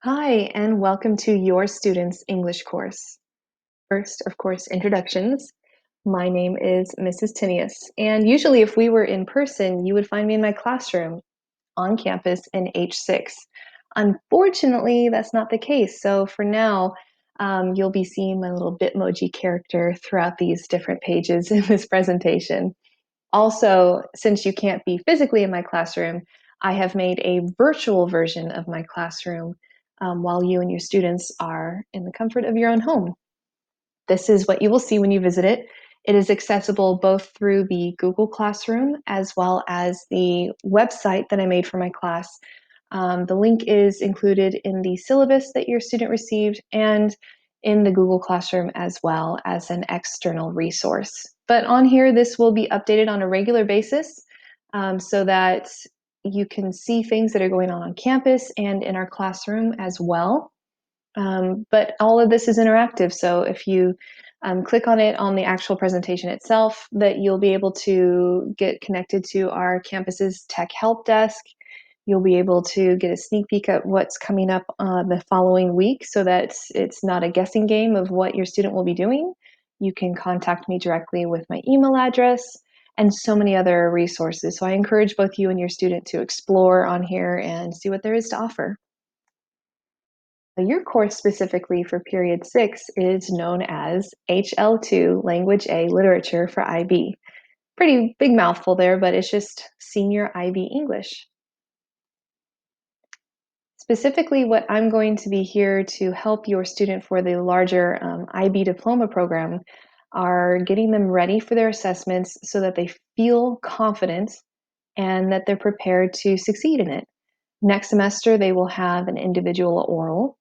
Hi, and welcome to your student's English course. First, of course, introductions. My name is Mrs. Tinius, and usually if we were in person, you would find me in my classroom on campus in H6. Unfortunately, that's not the case, so for now, you'll be seeing my little Bitmoji character throughout these different pages in this presentation. Also, since you can't be physically in my classroom, I have made a virtual version of my classroom while you and your students are in the comfort of your own home. This is what you will see when you visit it. It is accessible both through the Google Classroom as well as the website that I made for my class. The link is included in the syllabus that your student received and in the Google Classroom as well as an external resource. But on here, this will be updated on a regular basis so that you can see things that are going on campus and in our classroom as well. But all of this is interactive, so if you click on it on the actual presentation itself, that you'll be able to get connected to our campus's tech help desk. You'll be able to get a sneak peek at what's coming up the following week so that it's not a guessing game of what your student will be doing. You can contact me directly with my email address and so many other resources. So I encourage both you and your student to explore on here and see what there is to offer. Your course specifically for period 6 is known as HL2 Language A Literature for IB. Pretty big mouthful there, but it's just Senior IB English. Specifically, what I'm going to be here to help your student for the larger IB diploma program are getting them ready for their assessments so that they feel confident and that they're prepared to succeed in it. Next semester, they will have an individual oral.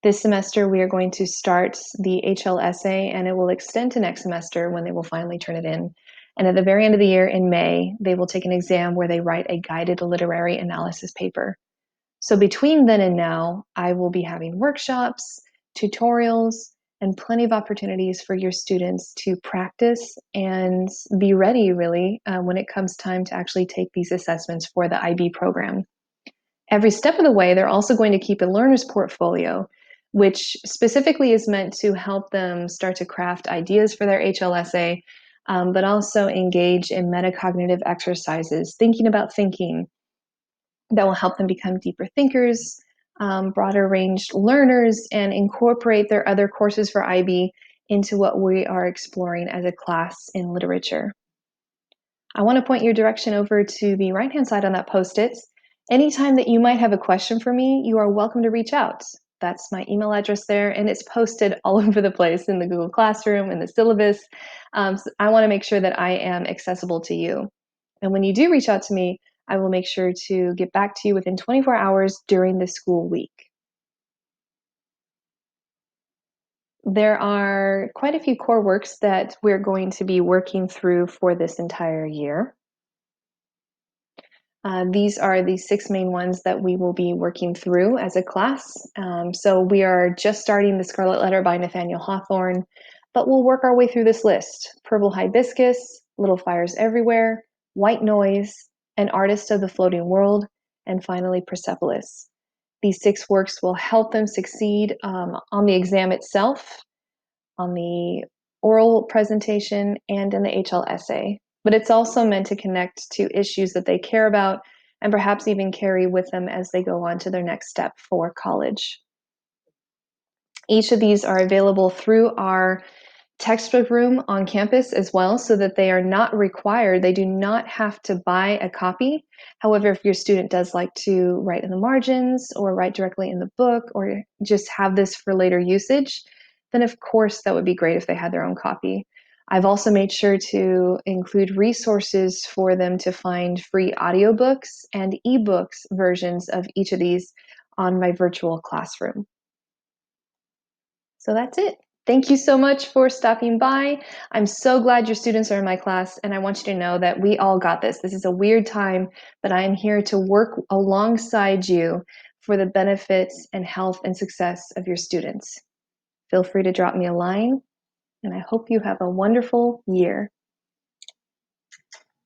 This semester, we are going to start the HL essay, and it will extend to next semester when they will finally turn it in. And at the very end of the year, in May, they will take an exam where they write a guided literary analysis paper. So between then and now, I will be having workshops, tutorials, and plenty of opportunities for your students to practice and be ready, really, when it comes time to actually take these assessments for the IB program. Every step of the way, they're also going to keep a learner's portfolio, which specifically is meant to help them start to craft ideas for their HLSA, but also engage in metacognitive exercises, thinking about thinking, that will help them become deeper thinkers, broader ranged learners, and incorporate their other courses for IB into what we are exploring as a class in literature. I want to point your direction over to the right-hand side on that Post-it. Anytime that you might have a question for me, you are welcome to reach out. That's my email address there, and it's posted all over the place in the Google Classroom and the syllabus. So I want to make sure that I am accessible to you. And when you do reach out to me, I will make sure to get back to you within 24 hours during the school week. There are quite a few core works that we're going to be working through for this entire year. These are the 6 main ones that we will be working through as a class. So we are just starting The Scarlet Letter by Nathaniel Hawthorne, but we'll work our way through this list. Purple Hibiscus, Little Fires Everywhere, White Noise, An Artist of the Floating World, and finally Persepolis. These 6 works will help them succeed on the exam itself, on the oral presentation, and in the HL essay. But it's also meant to connect to issues that they care about and perhaps even carry with them as they go on to their next step for college. Each of these are available through our textbook room on campus as well, so that they are not required. They do not have to buy a copy. However, if your student does like to write in the margins or write directly in the book or just have this for later usage, then of course that would be great if they had their own copy. I've also made sure to include resources for them to find free audiobooks and ebooks versions of each of these on my virtual classroom. So that's it. Thank you so much for stopping by. I'm so glad your students are in my class, and I want you to know that we all got this. This is a weird time, but I am here to work alongside you for the benefits and health and success of your students. Feel free to drop me a line, and I hope you have a wonderful year.